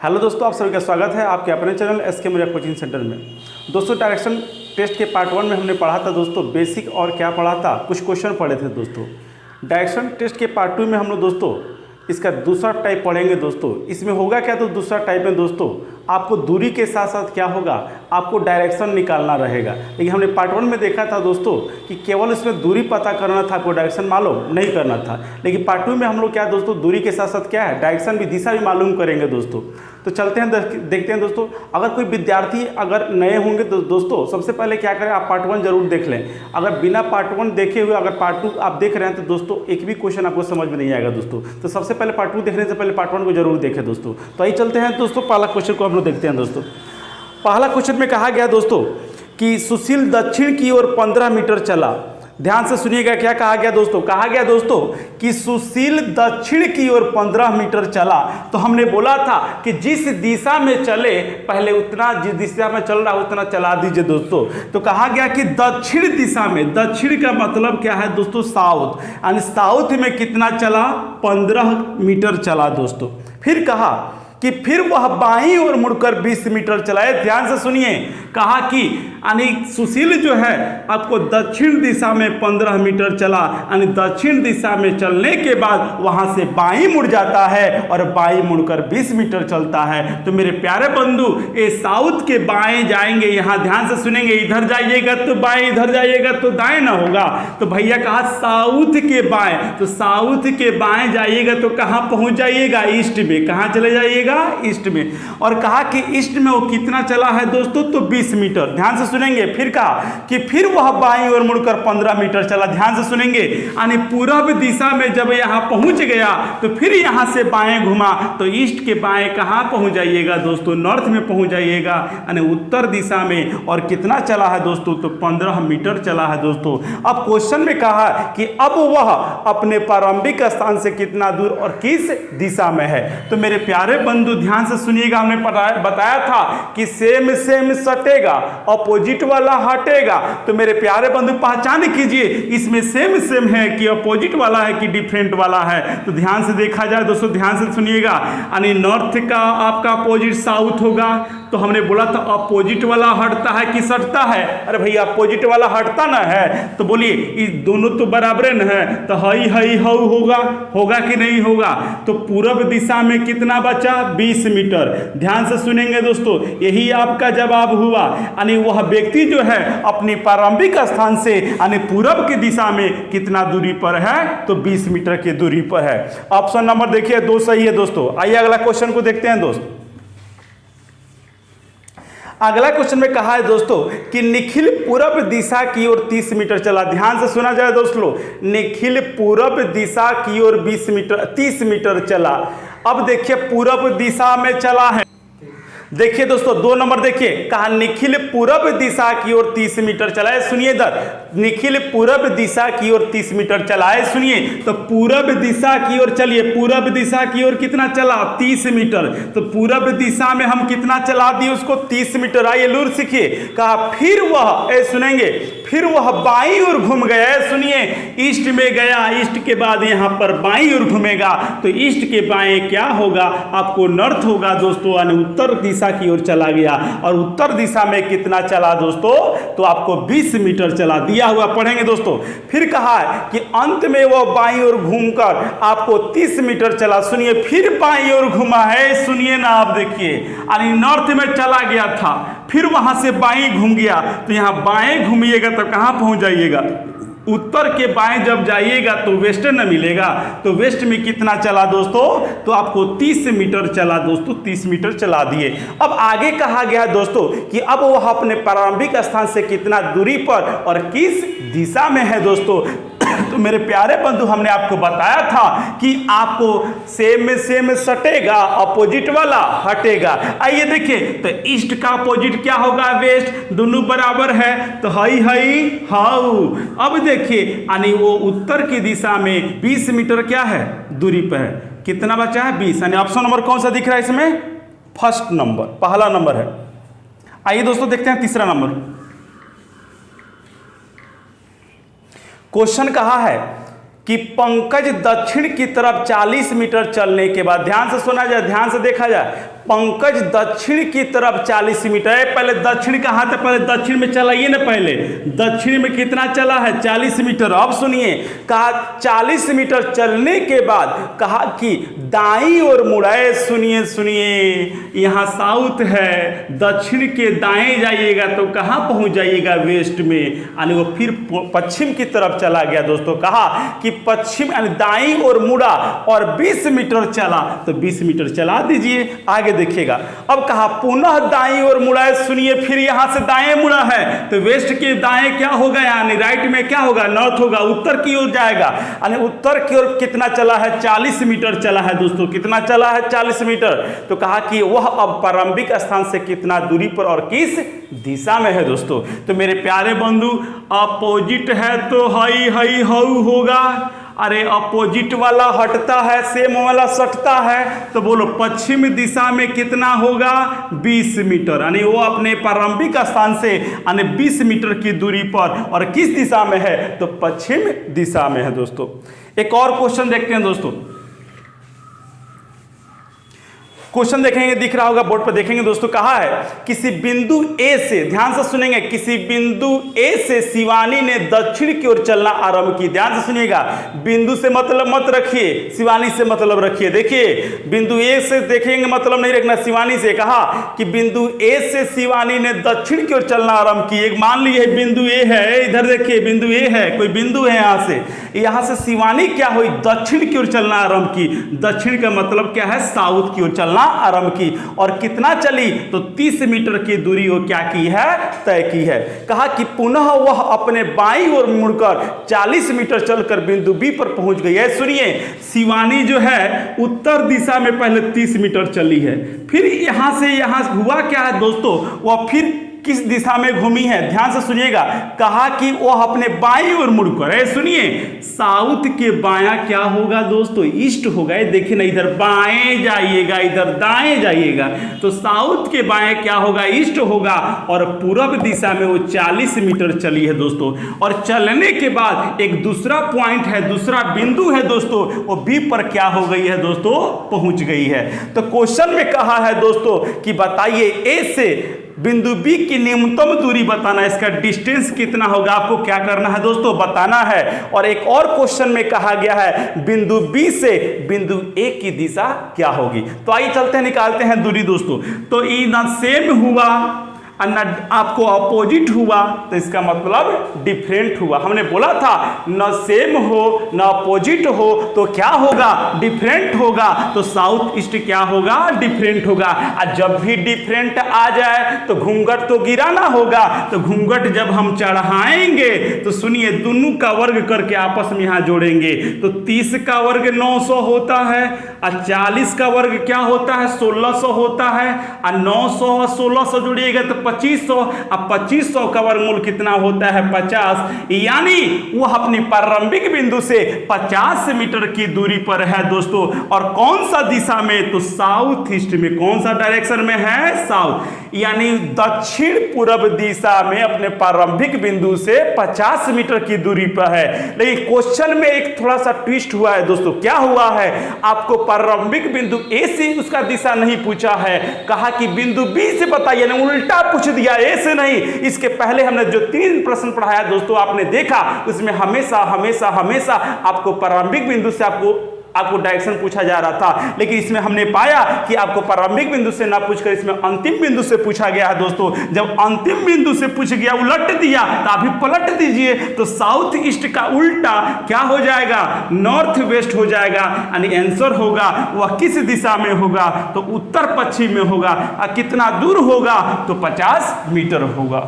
Hello दोस्तों, आप सभी का स्वागत है आपके अपने channel SK Maurya coaching centre में। दोस्तों, डायरेक्शन टेस्ट के पार्ट 1 में हमने पढ़ा था दोस्तों बेसिक और क्या पढ़ा था, कुछ क्वेश्चन पढ़े थे दोस्तों। डायरेक्शन टेस्ट के पार्ट 2 में हम लोग दोस्तों इसका दूसरा टाइप पढ़ेंगे दोस्तों। इसमें होगा क्या, तो दूसरा टाइप में दोस्तों आपको दूरी के साथ साथ क्या होगा, आपको डायरेक्शन निकालना रहेगा। लेकिन हमने पार्ट 1 में देखा था दोस्तों कि केवल इसमें दूरी पता करना था, आपको डायरेक्शन मालूम नहीं करना था। लेकिन पार्ट 2 में हम लोग क्या दोस्तों दूरी के साथ साथ क्या है, डायरेक्शन भी, दिशा भी मालूम करेंगे दोस्तों। तो चलते हैं देखते हैं दोस्तों। अगर कोई विद्यार्थी अगर नए होंगे तो दोस्तों सबसे पहले क्या करें, आप पार्ट 1 जरूर देख लें। अगर बिना पार्ट 1 देखे हुए अगर पार्ट 2 आप देख रहे हैं तो दोस्तों एक भी क्वेश्चन आपको समझ में नहीं आएगा दोस्तों। तो सबसे पहले पार्ट 2 देखने से पहले पार्ट 1 को जरूर देखें दोस्तों। तो आइए चलते हैं दोस्तों, पहला क्वेश्चन को हम लोग देखते हैं दोस्तों। पहला क्वेश्चन में कहा गया दोस्तों कि सुशील दक्षिण की ओर 15 मीटर चला। ध्यान से सुनिएगा, क्या कहा गया दोस्तों, कहा गया दोस्तों कि सुशील दक्षिण की ओर 15 मीटर चला। तो हमने बोला था कि जिस दिशा में चले पहले उतना, जिस दिशा में चल रहा है उतना चला दीजिए दोस्तों। तो कहा गया कि दक्षिण दिशा में, दक्षिण का मतलब क्या है दोस्तों, साउथ, यानी साउथ में कितना चला, 15 मीटर चला दोस्तों। फिर कहा कि फिर वह बाईं ओर मुड़कर 20 मीटर चलाए। ध्यान से सुनिए, कहा कि यानी सुशील जो है आपको दक्षिण दिशा में 15 मीटर चला, यानी दक्षिण दिशा में चलने के बाद वहां से बाईं मुड़ जाता है और बाईं मुड़कर 20 मीटर चलता है। तो मेरे प्यारे बंधु, ये साउथ के बाएं जाएंगे, यहाँ ध्यान से सुनेंगे, इधर जाइएगा तो बाएं, इधर जाइएगा तो दाएं ना होगा। तो भैया कहा साउथ के बाएं, तो साउथ के बाएं जाइएगा तो कहाँ पहुंच जाइएगा, ईस्ट में। कहाँ चले जाइएगा, ईस्ट में। और कहा कि ईस्ट में वो कितना चला है दोस्तों, तो 20 मीटर। ध्यान से सुनेंगे। फिर कहा कि फिर वह बाईं ओर मुड़कर 15 मीटर चला। ध्यान से सुनेंगे, यानी पूर्व दिशा में जब यहां पहुंच गया तो फिर यहां से बाएं घुमा तो ईस्ट के बाएं कहां पहुंच जाइएगा दोस्तों, नॉर्थ में पहुंच जाइएगा, यानी उत्तर दिशा में। और कितना चला है दोस्तों, तो 15 मीटर चला है दोस्तों। अब क्वेश्चन में कहा कि अब वह अपने प्रारंभिक स्थान से कितना दूर और किस दिशा में है। तो मेरे प्यारे बंधु ध्यान से सुनिएगा, हमने बताया था कि सेम सेम सटेगा, अपोजिट वाला हटेगा। तो मेरे प्यारे बंधु पहचान कीजिए, इसमें सेम सेम है कि अपोजिट वाला है कि डिफरेंट वाला है। तो ध्यान से देखा जाए दोस्तों, ध्यान से सुनिएगा, यानी नॉर्थ का आपका अपोजिट साउथ होगा। तो हमने बोला था अपोजिट वाला हटता है कि सटता है, अरे भैया अपोजिट वाला हटता ना है। तो बोलिए ये दोनों तो बराबर न है, तो हई हई हऊ होगा, होगा कि नहीं होगा। तो पूर्व दिशा में कितना बचा, 20 मीटर। ध्यान से सुनेंगे दोस्तों, यही आपका जवाब हुआ। यानी वह व्यक्ति जो है अपनी प्रारंभिक स्थान से यानी पूर्व की दिशा में कितना दूरी पर है, तो 20 मीटर की दूरी पर है। ऑप्शन नंबर देखिए 2 सही है दोस्तों। आइए अगला क्वेश्चन को देखते हैं दोस्तों। अगला क्वेश्चन में कहा है दोस्तों कि निखिल पूर्व दिशा की ओर 30 मीटर चला। ध्यान से सुना जाए दोस्तों, निखिल पूर्व दिशा की ओर 30 मीटर चला। अब देखिए पूर्व दिशा में चला है, देखिए दोस्तों 2 नंबर देखिए, कहा निखिल पूर्व दिशा की ओर 30 मीटर चलाए। सुनिए इधर, निखिल पूर्व दिशा की ओर 30 मीटर चलाए। सुनिए, तो पूर्व दिशा की ओर चलिए, पूर्व दिशा की ओर कितना चला, 30 मीटर। तो पूर्व दिशा में हम कितना चला दिए उसको, 30 मीटर। आइए लूर सीखिए, कहा फिर वह सुनेंगे, फिर वह बाईं ओर घूम गया। सुनिए, ईस्ट में गया, ईस्ट के बाद यहां पर बाईं ओर घूमेगा। तो ईस्ट के बाएं क्या होगा, आपको नॉर्थ होगा दोस्तों, यानी उत्तर दिशा की ओर चला गया। और उत्तर दिशा में कितना चला दोस्तों, तो आपको 20 मीटर चला, दिया हुआ पढ़ेंगे दोस्तों। फिर कहा कि अंत में वो बाईं ओर घूमकर आपको 30 मीटर चला। सुनिए, फिर बाईं ओर घुमा है, सुनिए ना आप देखिए, यानी नॉर्थ में चला गया था, फिर वहां से बाईं घूम गया। तो यहां बाएं घूमिएगा तो कहां पहुंच जाइएगा, उत्तर के बाएं जब जाइएगा तो वेस्टर्न न मिलेगा। तो वेस्ट में कितना चला दोस्तों, तो आपको 30 मीटर चला दोस्तों, 30 मीटर चला दिए। अब आगे कहा गया दोस्तों कि अब वह अपने प्रारंभिक स्थान से कितना दूरी पर और किस दिशा में है दोस्तों। तो मेरे प्यारे बंधु, हमने आपको बताया था कि आपको सेम में सेम सटेगा, अपोजिट वाला हटेगा। आइए देखिए, तो ईस्ट का अपोजिट क्या होगा, वेस्ट, दोनों बराबर है, तो हई हई हाउ। अब देखिए, यानी वो उत्तर की दिशा में 20 मीटर क्या है, दूरी पर है। कितना बचा है, 20। यानी ऑप्शन नंबर कौन सा दिख रहा है इसमें, फर्स्ट नंबर, पहला नंबर है। आइए दोस्तों देखते हैं तीसरा नंबर। क्वेश्चन कहा है कि पंकज दक्षिण की तरफ 40 मीटर चलने के बाद, ध्यान से सुना जाए, ध्यान से देखा जाए, पंकज दक्षिण की तरफ 40 मीटर, पहले दक्षिण कहाँ था, पहले दक्षिण में चलाइए ना, पहले दक्षिण में कितना चला है 40 मीटर। अब सुनिए, कहा 40 मीटर चलने के बाद कहा कि दाईं ओर मुड़ाए, सुनिए सुनिए, यहाँ साउथ है, दक्षिण के दाएं जाइएगा तो कहाँ पहुँच जाइएगा, वेस्ट में, यानी वो फिर पश्चिम की तरफ चला गया दोस्तों। कहा कि पश्चिम यानी दाईं ओर मुड़ा और 20 मीटर चला, तो 20 मीटर चला दीजिए, आगे देखिएगा। अब कहा पुनः दाईं ओर मुड़ा है, सुनिए, फिर यहां से दाएं मुड़ा है तो वेस्ट के दाएं क्या होगा, यानी राइट में क्या होगा, नॉर्थ होगा, उत्तर की ओर जाएगा, यानी उत्तर की ओर कितना चला है 40 मीटर चला है दोस्तों, कितना चला है 40 मीटर। तो कहा कि वह अब प्रारंभिक स्थान से कितना दूरी पर और किस दिशा में है दोस्तों। तो मेरे प्यारे बंधु, अपोजिट है तो हाई हाई हाउ होगा, अरे अपोजिट वाला हटता है, सेम वाला सटता है, तो बोलो पश्चिम दिशा में कितना होगा 20 मीटर, यानी वो अपने प्रारंभिक स्थान से यानी 20 मीटर की दूरी पर और किस दिशा में है, तो पश्चिम दिशा में है दोस्तों। एक और क्वेश्चन देखते हैं दोस्तों, क्वेश्चन देखेंगे, दिख रहा होगा बोर्ड पर, देखेंगे दोस्तों। कहा है किसी बिंदु ए से, ध्यान से सुनेंगे, किसी बिंदु ए से शिवानी ने दक्षिण की ओर चलना आरंभ की। ध्यान से सुनिएगा, बिंदु से मतलब मत रखिए, शिवानी से मतलब रखिए। देखिए, बिंदु ए से देखेंगे मतलब नहीं रखना, शिवानी से। कहा कि बिंदु ए से शिवानी ने दक्षिण की ओर चलना आरंभ की। एक मान लीजिए बिंदु ए है, इधर देखिए बिंदु ए है, कोई बिंदु है यहां से शिवानी क्या हुई, दक्षिण की ओर चलना आरंभ की। दक्षिण का मतलब क्या है, साउथ की ओर चलना आरंभ की, और कितना चली, तो 30 मीटर की दूरी वो क्या की है, तय की है। कहा कि पुनः वह अपने बाईं ओर मुड़कर 40 मीटर चलकर बिंदु बी पर पहुंच गई है। सुनिए, शिवानी जो है उत्तर दिशा में पहले 30 मीटर चली है, फिर यहां से यहां हुआ क्या है दोस्तों, वह फिर किस दिशा में घूमी है, ध्यान से सुनिएगा। कहा कि वह अपने बाईं ओर मुड़कर, सुनिए, साउथ के बायां क्या होगा दोस्तों, ईस्ट होगा। देखिए ना, इधर बाएं जाइएगा, इधर दाएं जाइएगा, तो साउथ के बाएं क्या होगा, ईस्ट होगा, और पूर्व दिशा में वो 40 मीटर चली है दोस्तों। और चलने के बाद एक दूसरा पॉइंट है, दूसरा बिंदु है दोस्तों, वो बी पर क्या हो गई है दोस्तों, पहुंच गई है। तो क्वेश्चन में कहा है दोस्तों कि बताइए ए से बिंदु बी की न्यूनतम दूरी बताना, इसका डिस्टेंस कितना होगा, आपको क्या करना है दोस्तों, बताना है। और एक और क्वेश्चन में कहा गया है बिंदु बी से बिंदु ए की दिशा क्या होगी। तो आइए चलते हैं, निकालते हैं दूरी दोस्तों। तो ये ना सेम हुआ और न आपको अपोजिट हुआ, तो इसका मतलब डिफरेंट हुआ। हमने बोला था न सेम हो न अपोजिट हो तो क्या होगा, डिफरेंट होगा। तो साउथ ईस्ट क्या होगा, डिफरेंट होगा। और जब भी डिफरेंट आ जाए तो घूंघट तो गिराना होगा। तो घूंघट जब हम चढ़ाएंगे तो सुनिए, दोनों का वर्ग करके आपस में यहाँ जोड़ेंगे, तो 30 का वर्ग 900 होता है, और 40 का वर्ग क्या होता है, 1600 होता है, और 900 और 1600 जोड़िएगा तो 2500, अब 2500 का वर्गमूल कितना होता है, 50। यानी वह अपनी प्रारंभिक बिंदु से 50 मीटर की दूरी पर है दोस्तों। और कौन सा दिशा में, तो साउथ ईस्ट में। कौन सा डायरेक्शन में है, साउथ, यानी दक्षिण पूर्व दिशा में अपने प्रारंभिक बिंदु से 50 मीटर की दूरी पर है। लेकिन क्वेश्चन में एक थोड़ा सा ट्विस्ट हुआ है दोस्तों। क्या हुआ है, आपको प्रारंभिक बिंदु ए से उसका दिशा नहीं पूछा है, कहा कि बिंदु बी से बताइए, ना उल्टा पूछ दिया, ए से नहीं। इसके पहले हमने जो 3 प्रश्न पढ़ाया दोस्तों, आपने देखा उसमें हमेशा हमेशा हमेशा आपको प्रारंभिक बिंदु से आपको डायरेक्शन पूछा जा रहा था। लेकिन इसमें हमने पाया कि आपको प्रारंभिक बिंदु से ना पूछकर इसमें अंतिम बिंदु से पूछा गया है दोस्तों। जब अंतिम बिंदु से पूछ गया, उलट दिया, तो अभी पलट दीजिए, तो साउथ ईस्ट का उल्टा क्या हो जाएगा, नॉर्थ वेस्ट हो जाएगा। यानी आंसर होगा वह किस दिशा में होगा, तो उत्तर पश्चिम में होगा। और कितना दूर होगा, तो 50 मीटर होगा।